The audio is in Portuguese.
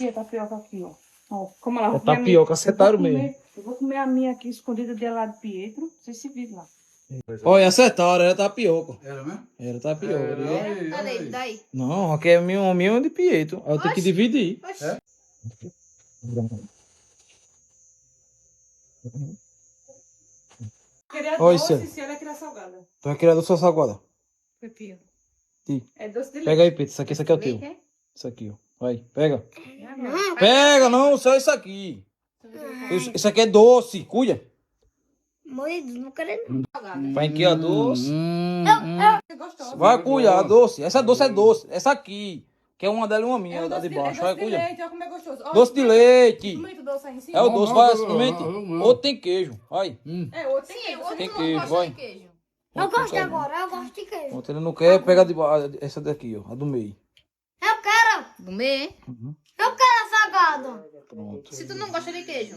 Aqui, a tapioca aqui, ó. Ó, como ela... É tapioca, acertaram mesmo. Eu vou comer a minha aqui, escondida de lá de Pietro. Vocês se viram lá. Olha, acertaram, era tapioca. Era mesmo? Era tapioca. Viu? Cadê? Daí. Não, aqui é meu de Pietro. Aí eu tenho que dividir. Oxi. Queria Olha doce, isso. se ela queria salgada. Tu vai querer do seu salgada. Pepinho. Ih. É doce de leite. Pega aí, Pedro. Isso aqui é o teu. Leite, é? Isso aqui, ó. Vai, pega. Não. Pega, não, só isso aqui. Isso aqui é doce, cuida. Moído, não querendo. Vai aqui a doce. É gostoso. Vai cuidar, a doce. Essa doce é doce. Essa aqui, que é uma dela e uma minha, É um da doce de de, baixo. é Vai doce de cuidar. leite, olha como é gostoso. Ó, Doce de leite. muito doce aí em cima. É o doce, vai, Não, experimente. não. Outro tem queijo, vai. É, outro tem Sim, queijo. o outro Tem não queijo, gosta vai. de queijo. Eu gosto agora, eu gosto de queijo. Outro ele não quer, pega de baixo. Essa daqui, ó, a do meio. Eu quero, Do meio? eu quero salgado. Pronto. Se tu não gosta de queijo.